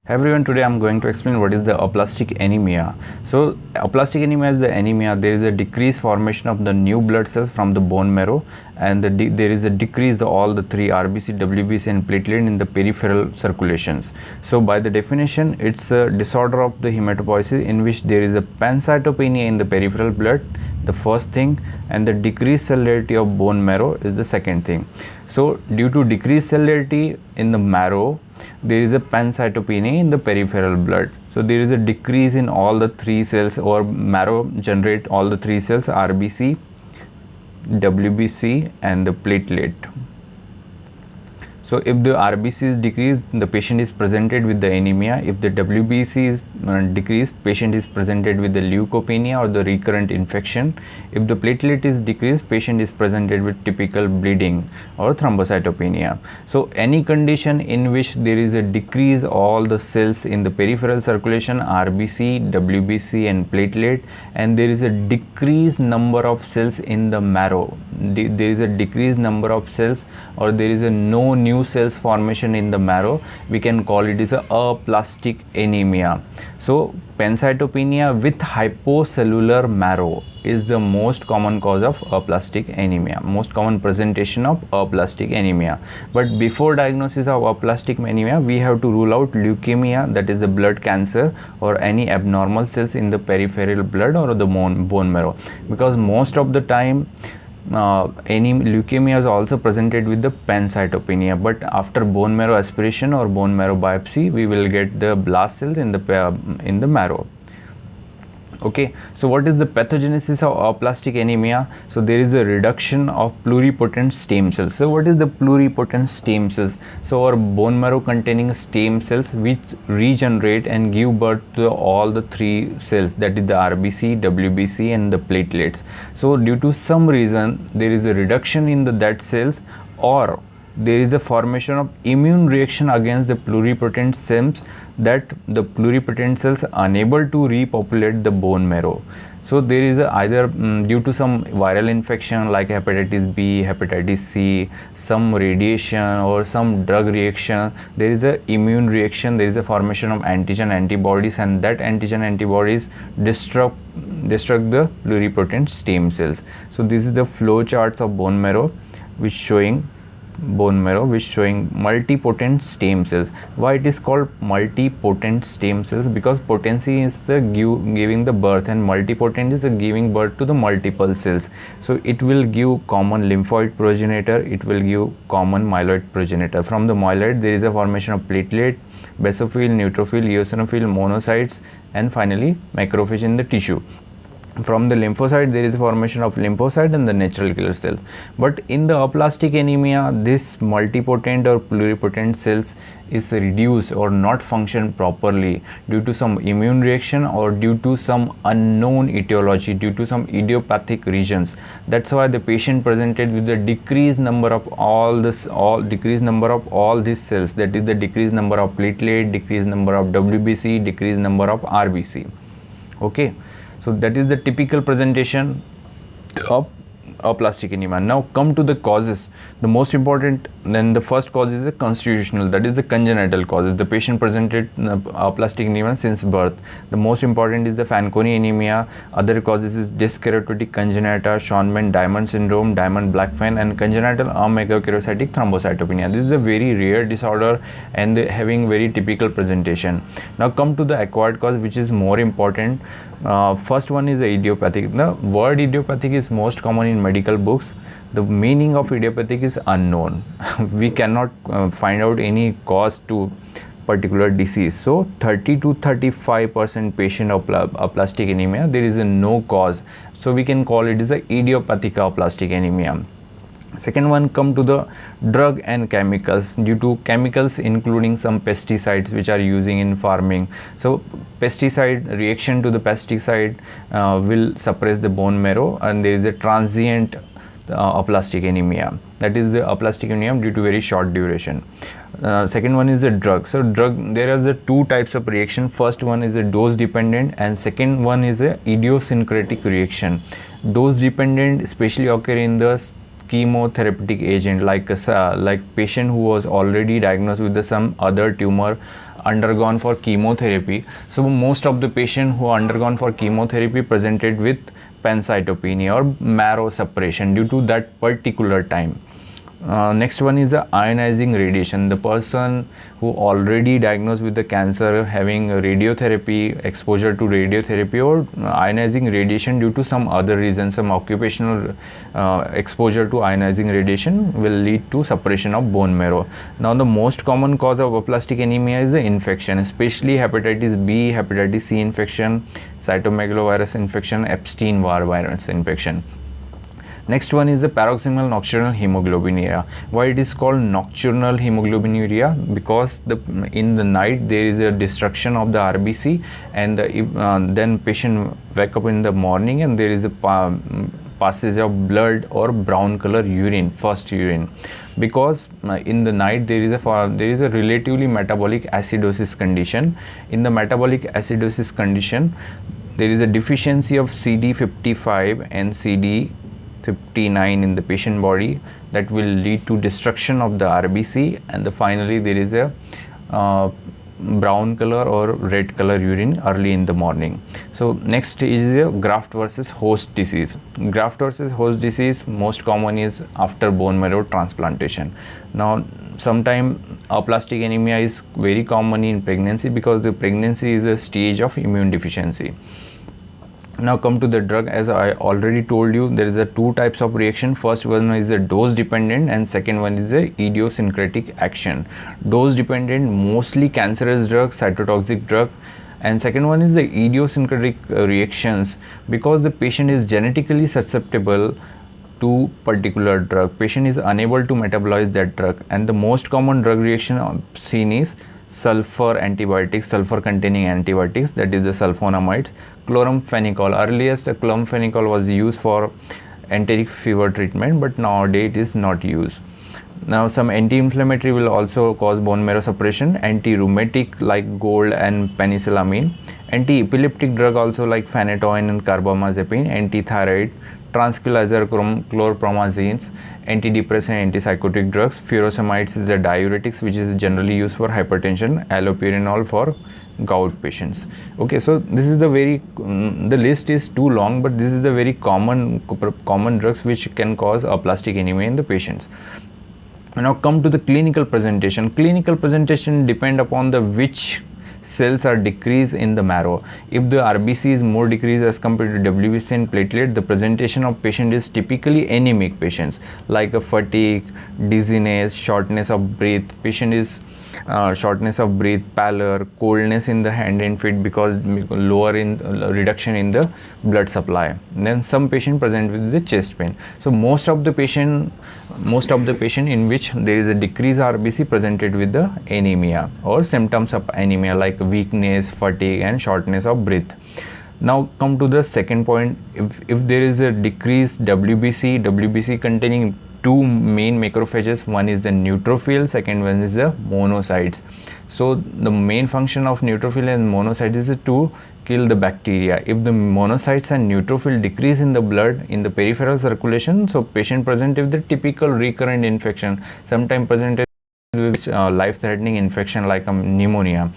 Hi everyone, today I'm going to explain what is the aplastic anemia. So aplastic anemia is the anemia. There is a decreased formation of the new blood cells from the bone marrow, and there is a decrease of all the three RBC, WBC and platelet in the peripheral circulations. So by the definition, it's a disorder of the hematopoiesis in which there is a pancytopenia in the peripheral blood, the first thing, and the decreased cellularity of bone marrow is the second thing. So due to decreased cellularity in the marrow, there is a pancytopenia in the peripheral blood. So there is a decrease in all the three cells, or marrow generate all the three cells, RBC, WBC and the platelet. So if the RBC is decreased, the patient is presented with the anemia. If the WBC is decreased, patient is presented with the leukopenia or the recurrent infection. If the platelet is decreased, patient is presented with typical bleeding or thrombocytopenia. So any condition in which there is a decrease all the cells in the peripheral circulation, RBC, WBC and platelet, and there is a decreased number of cells in the marrow, there is a decreased number of cells, or there is a no new cells formation in the marrow, we can call it as a aplastic anemia. So pancytopenia with hypocellular marrow is the most common cause of aplastic anemia, most common presentation of aplastic anemia. But before diagnosis of aplastic anemia, we have to rule out leukemia, that is the blood cancer, or any abnormal cells in the peripheral blood or the bone marrow, because most of the time any leukemia is also presented with the pancytopenia, but after bone marrow aspiration or bone marrow biopsy, we will get the blast cells in the marrow. Okay, so what is the pathogenesis of aplastic anemia? So there is a reduction of pluripotent stem cells. So what is the pluripotent stem cells? So our bone marrow containing stem cells which regenerate and give birth to all the three cells, that is the RBC, WBC and the platelets. So due to some reason there is a reduction in that cells, or there is a formation of immune reaction against the pluripotent cells, that the pluripotent cells are unable to repopulate the bone marrow. So there is either due to some viral infection like hepatitis B, hepatitis C, some radiation or some drug reaction, there is a immune reaction, there is a formation of antigen antibodies, and that antigen antibodies destruct the pluripotent stem cells. So this is the flow charts of bone marrow which showing multipotent stem cells. Why it is called multipotent stem cells? Because potency is the giving the birth, and multipotent is the giving birth to the multiple cells. So it will give common lymphoid progenitor, it will give common myeloid progenitor. From the myeloid there is a formation of platelet, basophil, neutrophil, eosinophil, monocytes, and finally macrophage in the tissue. From the lymphocyte there is a formation of lymphocyte and the natural killer cells. But in the aplastic anemia, this multipotent or pluripotent cells is reduced or not function properly due to some immune reaction or due to some unknown etiology, due to some idiopathic regions. That's why the patient presented with the decreased number of all these cells, that is the decreased number of platelet, decreased number of WBC, decreased number of RBC. Okay, so that is the typical presentation of aplastic anemia. Now come to the causes. The most important, then the first cause is a constitutional, that is the congenital causes. The patient presented aplastic anemia since birth. The most important is the Fanconi anemia. Other causes is dyskeratotic congenita, Schwann-Diamond syndrome, Diamond-Blackfan, and congenital amegakaryocytic thrombocytopenia. This is a very rare disorder and having very typical presentation. Now come to the acquired cause, which is more important. First one is the idiopathic. The word idiopathic is most common in medical books. The meaning of idiopathic is unknown. We cannot find out any cause to particular disease. So 30 to 35% patient of aplastic anemia, there is a no cause. So we can call it as a idiopathic aplastic anemia. Second one, come to the drug and chemicals. Due to chemicals including some pesticides which are using in farming. So pesticide reaction to the pesticide will suppress the bone marrow, and there is a transient aplastic anemia, that is the aplastic anemia due to very short duration. Second one is a drug. So there are the two types of reaction. First one is a dose dependent, and second one is a idiosyncratic reaction. Dose dependent especially occur in the chemotherapeutic agent, like patient who was already diagnosed with some other tumor undergone for chemotherapy. So most of the patient who undergone for chemotherapy presented with pancytopenia or marrow suppression due to that particular time. Next one is the ionizing radiation. The person who already diagnosed with the cancer having radiotherapy, exposure to radiotherapy or ionizing radiation due to some other reason, some occupational exposure to ionizing radiation will lead to suppression of bone marrow. Now the most common cause of aplastic anemia is the infection, especially hepatitis B, hepatitis C infection, cytomegalovirus infection, Epstein-Barr virus infection. Next one is the paroxysmal nocturnal hemoglobinuria. Why it is called nocturnal hemoglobinuria? Because in the night there is a destruction of the RBC, and then patient wake up in the morning and there is a passage of blood or brown color urine, first urine, because in the night there is a relatively metabolic acidosis condition. In the metabolic acidosis condition, there is a deficiency of CD55 and CD59 in the patient body that will lead to destruction of the RBC, and finally there is a brown color or red color urine early in the morning. So next is the graft versus host disease. Graft versus host disease most common is after bone marrow transplantation. Now sometimes aplastic anemia is very common in pregnancy because the pregnancy is a stage of immune deficiency. Now come to the drug. As I already told you, there is a two types of reaction. First one is a dose dependent and second one is a idiosyncratic action. Dose dependent, mostly cancerous drug, cytotoxic drug, and second one is the idiosyncratic reactions, because the patient is genetically susceptible to particular drug. Patient is unable to metabolize that drug, and the most common drug reaction seen is sulfur antibiotics, sulfur containing antibiotics, that is the sulfonamides. Chloramphenicol, earliest chloramphenicol was used for enteric fever treatment, but nowadays it is not used. Now some anti-inflammatory will also cause bone marrow suppression, anti-rheumatic like gold and penicillamine, anti-epileptic drug also like phenytoin and carbamazepine, anti-thyroid, tranquilizer chlorpromazines, antidepressant, antipsychotic drugs. Furosemides is the diuretics which is generally used for hypertension, allopurinol for gout patients. Okay, so this is the very the list is too long, but this is the very common drugs which can cause aplastic anemia in the patients. Now come to the clinical presentation. Clinical presentation depend upon the which cells are decreased in the marrow. If the RBC is more decreased as compared to WBC and platelet, the presentation of patient is typically anemic patients, like a fatigue, dizziness, shortness of breath. Patient is shortness of breath, pallor, coldness in the hand and feet because reduction in the blood supply. And then some patient present with the chest pain. So most of the patient in which there is a decreased RBC presented with the anemia or symptoms of anemia like weakness, fatigue and shortness of breath. Now come to the second point. If there is a decreased WBC containing two main macrophages, one is the neutrophil, second one is the monocytes. So the main function of neutrophil and monocytes is to kill the bacteria. If the monocytes and neutrophil decrease in the blood in the peripheral circulation, so patient present with the typical recurrent infection, sometimes presented with life-threatening infection like pneumonia,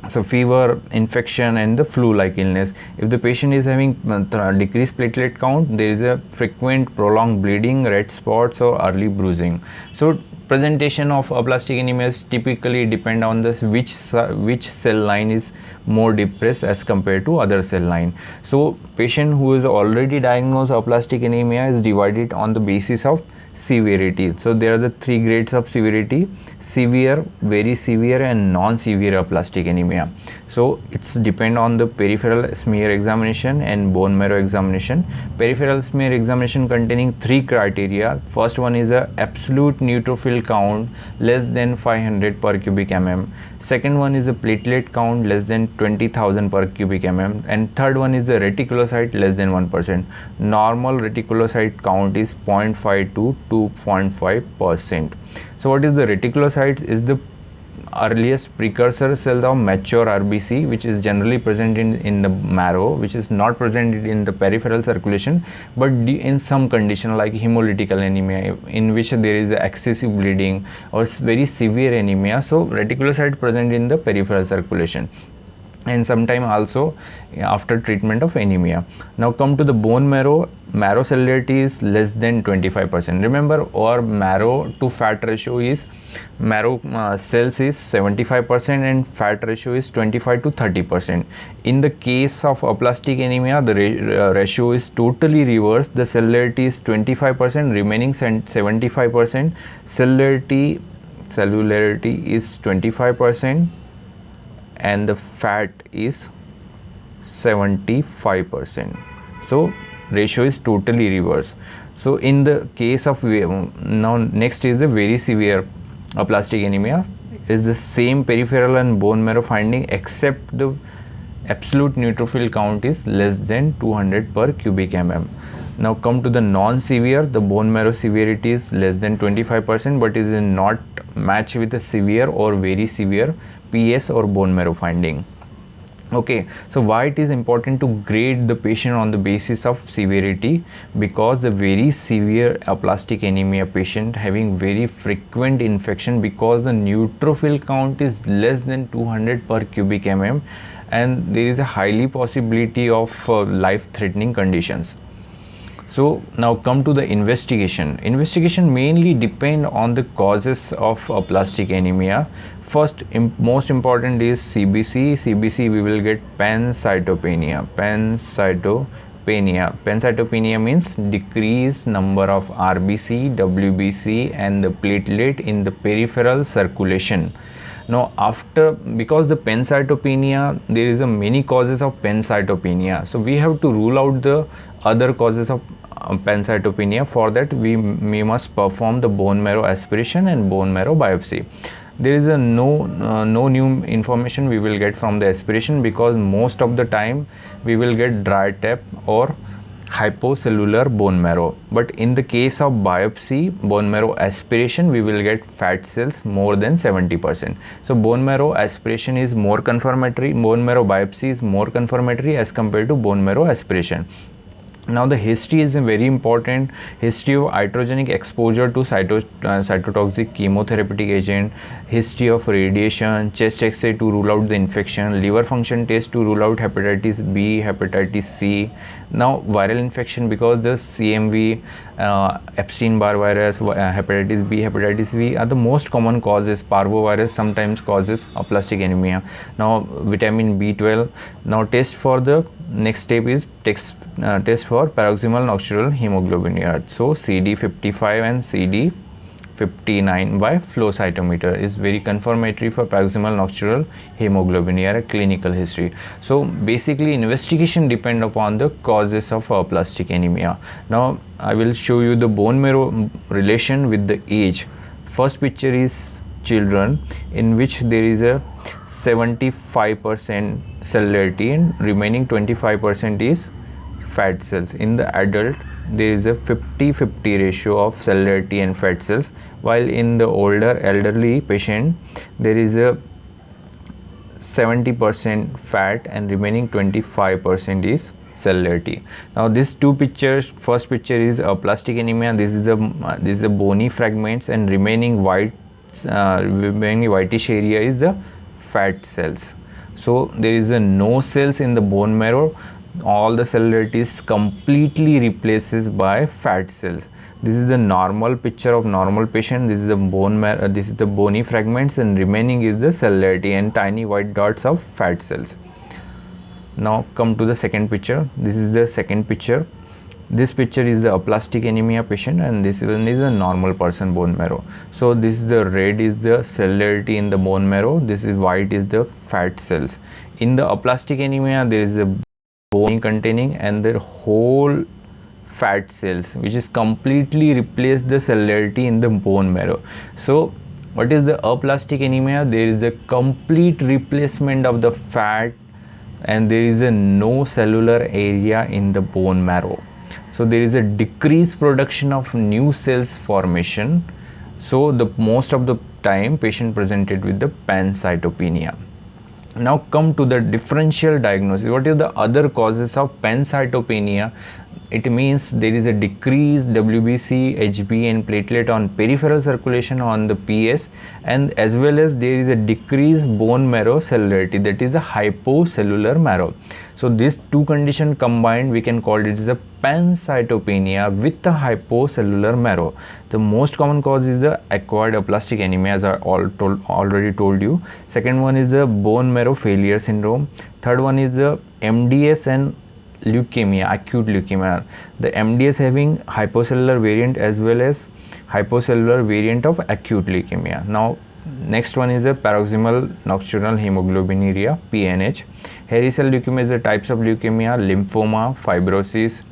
so fever, infection and the flu-like illness. If the patient is having decreased platelet count, there is a frequent prolonged bleeding, red spots or early bruising. So presentation of aplastic anemia is typically depend on this which cell line is more depressed as compared to other cell line. So patient who is already diagnosed aplastic anemia is divided on the basis of severity. So there are the three grades of severity: severe, very severe and non-severe aplastic anemia. So it's depend on the peripheral smear examination and bone marrow examination. Peripheral smear examination containing three criteria. First one is a absolute neutrophil count less than 500 per cubic mm. Second one is a platelet count less than 20,000 per cubic mm, and third one is the reticulocyte less than 1%. Normal reticulocyte count is 0.5 to 2.5%. So what is the reticulocytes? Is the earliest precursor cells of mature RBC, which is generally present in the marrow, which is not present in the peripheral circulation, but in some condition like hemolytic anemia, in which there is excessive bleeding or very severe anemia, so reticulocyte present in the peripheral circulation, and sometime also after treatment of anemia. Now come to the bone marrow. Marrow cellularity is less than 25%. Remember, our marrow to fat ratio is marrow cells is 75% and fat ratio is 25 to 30%. In the case of aplastic anemia, the ratio is totally reversed. The cellularity is 25%, remaining 75%. Cellularity is 25% and the fat is 75%. So ratio is totally reverse. So in the case of, now next is the very severe aplastic anemia, is the same peripheral and bone marrow finding, except the absolute neutrophil count is less than 200 per cubic mm. Now come to the non-severe. The bone marrow severity is less than 25%, but is not matched with the severe or very severe PS or bone marrow finding. Okay, so why it is important to grade the patient on the basis of severity? Because the very severe aplastic anemia patient having very frequent infection, because the neutrophil count is less than 200 per cubic mm, and there is a highly possibility of life-threatening conditions. So now come to the investigation. Investigation mainly depend on the causes of aplastic anemia. First, most important is CBC. CBC we will get pancytopenia. Pancytopenia means decreased number of RBC, WBC and the platelet in the peripheral circulation. Now because the pancytopenia, there is a many causes of pancytopenia, so we have to rule out the other causes of pancytopenia. For that we must perform the bone marrow aspiration and bone marrow biopsy. There is no new information we will get from the aspiration, because most of the time we will get dry tap or hypocellular bone marrow. But in the case of biopsy, bone marrow aspiration, we will get fat cells more than 70%. So bone marrow aspiration is more confirmatory, bone marrow biopsy is more confirmatory as compared to bone marrow aspiration. Now the history is a very important. History of iatrogenic exposure to cytotoxic chemotherapeutic agent, history of radiation, chest X-ray to rule out the infection, liver function test to rule out hepatitis B, hepatitis C. Now viral infection, because the CMV, Epstein-Barr virus, hepatitis B, hepatitis V are the most common causes. Parvovirus sometimes causes aplastic anemia. Now vitamin B12. Now test for the next step is test for paroxysmal nocturnal hemoglobinuria. So CD55 and CD59 by flow cytometer is very confirmatory for paroxysmal nocturnal hemoglobinuria clinical history. So basically investigation depend upon the causes of aplastic anemia. Now I will show you the bone marrow relation with the age. First picture is children, in which there is a 75% cellularity and remaining 25% is fat cells. In the adult, there is a 50-50 ratio of cellularity and fat cells, while in the older elderly patient there is a 70% fat and remaining 25% is cellularity. Now these two pictures, first picture is aplastic anemia. This is the bony fragments, and remaining whitish area is the fat cells. So there is no cells in the bone marrow. All the cellularity is completely replaces by fat cells. This is the normal picture of normal patient. This is the bone marrow, this is the bony fragments, and remaining is the cellularity and tiny white dots of fat cells. Now come to the second picture. This is the second picture. This picture is the aplastic anemia patient, and this one is a normal person bone marrow. So this is the red is the cellularity in the bone marrow. This is white is the fat cells. In the aplastic anemia, there is a bone containing and the whole fat cells, which is completely replace the cellularity in the bone marrow. So what is the aplastic anemia? There is a complete replacement of the fat, and there is a no cellular area in the bone marrow. So there is a decreased production of new cells formation. So the most of the time patient presented with the pancytopenia. Now come to the differential diagnosis. What is the other causes of pancytopenia? It means there is a decreased WBC, HB and platelet on peripheral circulation on the PS, and as well as there is a decreased bone marrow cellularity, that is the hypocellular marrow. So these two conditions combined, we can call it as a pancytopenia with the hypocellular marrow. The most common cause is the acquired aplastic anemia, as I already told you. Second one is the bone marrow failure syndrome. Third one is the MDS and leukemia, acute leukemia. The MDS having hypocellular variant as well as hypocellular variant of acute leukemia. Now next one is a paroxysmal nocturnal hemoglobinuria, PNH. Hairy cell leukemia is the types of leukemia, lymphoma, fibrosis,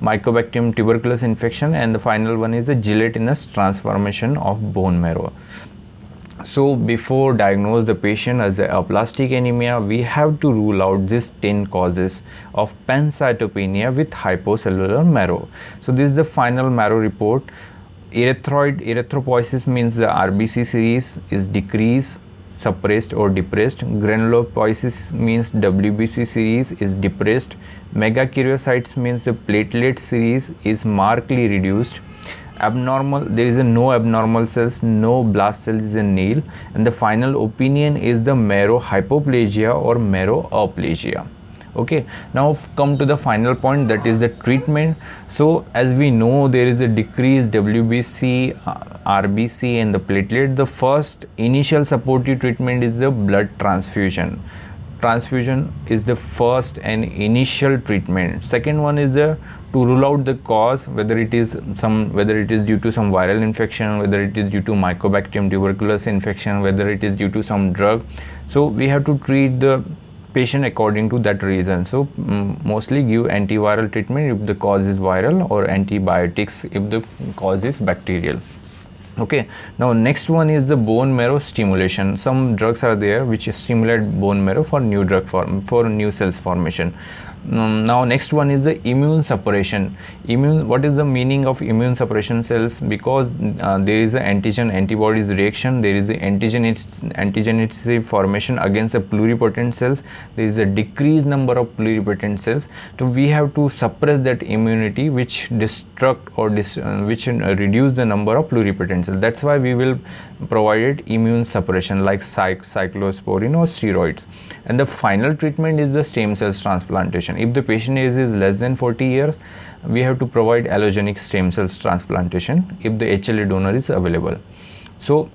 mycobacterium tuberculosis infection, and the final one is the gelatinous transformation of bone marrow. So before diagnose the patient as a aplastic anemia, we have to rule out these 10 causes of pancytopenia with hypocellular marrow. So this is the final marrow report. Erythropoiesis means the RBC series is decreased, suppressed or depressed. Granulopoiesis means WBC series is depressed. Megakaryocytes means the platelet series is markedly reduced. Abnormal, there is no abnormal cells, no blast cells is in nil, and the final opinion is the marrow hypoplasia or marrow aplasia. Okay, now come to the final point, that is the treatment. So as we know, there is a decreased WBC, RBC and the platelet. The first initial supportive treatment is the blood transfusion. Transfusion is the first and initial treatment. Second one is the to rule out the cause, whether it is due to some viral infection, whether it is due to mycobacterium tuberculosis infection, whether it is due to some drug. So we have to treat the patient according to that reason. So mostly give antiviral treatment if the cause is viral, or antibiotics if the cause is bacterial. Okay, now next one is the bone marrow stimulation. Some drugs are there which stimulate bone marrow for new new cells formation. Now next one is the immune suppression. What is the meaning of immune suppression cells? Because there is an antigen antibodies reaction, there is the antigenicity formation against the pluripotent cells, there is a decreased number of pluripotent cells. So we have to suppress that immunity which destruct or which reduce the number of pluripotent cells. That's why we will provide immune suppression like ciclosporin or steroids. And the final treatment is the stem cells transplantation. If the patient age is less than 40 years, we have to provide allogenic stem cells transplantation if the HLA donor is available. So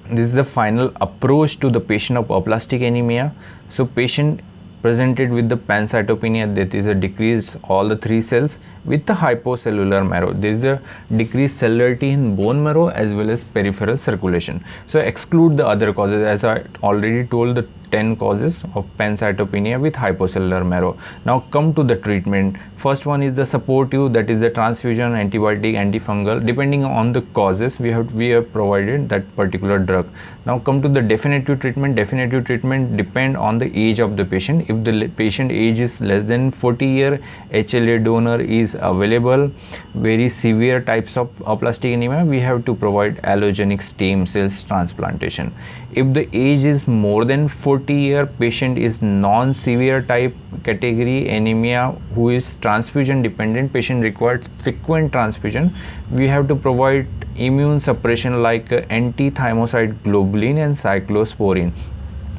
this is the final approach to the patient of aplastic anemia. So patient presented with the pancytopenia, that is a decreased all the 3 cells with the hypocellular marrow. There is a decreased cellularity in bone marrow as well as peripheral circulation. So exclude the other causes, as I already told, the 10 causes of pancytopenia with hypocellular marrow. Now come to the treatment. First one is the supportive, that is the transfusion, antibiotic, antifungal. Depending on the causes, we have provided that particular drug. Now come to the definitive treatment. Definitive treatment depend on the age of the patient. If the patient age is less than 40 years, HLA donor is available. Very severe types of aplastic anemia, we have to provide allogenic stem cells transplantation. If the age is more than 40 year, patient is non-severe type category anemia who is transfusion dependent, patient requires frequent transfusion, we have to provide immune suppression like anti-thymocyte globulin and ciclosporin.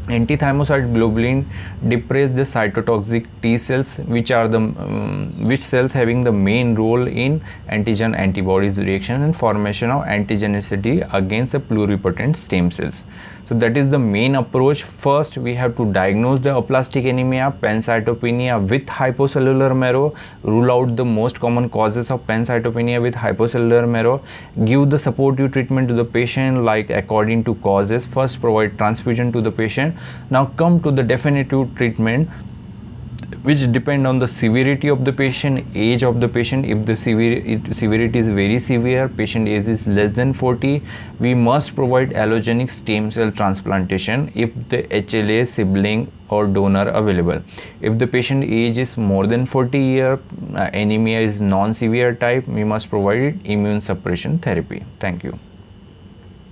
Anti-thymocyte globulin depress the cytotoxic T cells, which are the which cells having the main role in antigen antibodies reaction and formation of antigenicity against the pluripotent stem cells. So that is the main approach. First we have to diagnose the aplastic anemia, pancytopenia with hypocellular marrow, rule out the most common causes of pancytopenia with hypocellular marrow, give the supportive treatment to the patient like according to causes. First provide transfusion to the patient. Now come to the definitive treatment, which depend on the severity of the patient, age of the patient. If the severity is very severe, patient age is less than 40, we must provide allogenic stem cell transplantation if the HLA sibling or donor available. If the patient age is more than 40 years, anemia is non-severe type, we must provide immune suppression therapy. Thank you.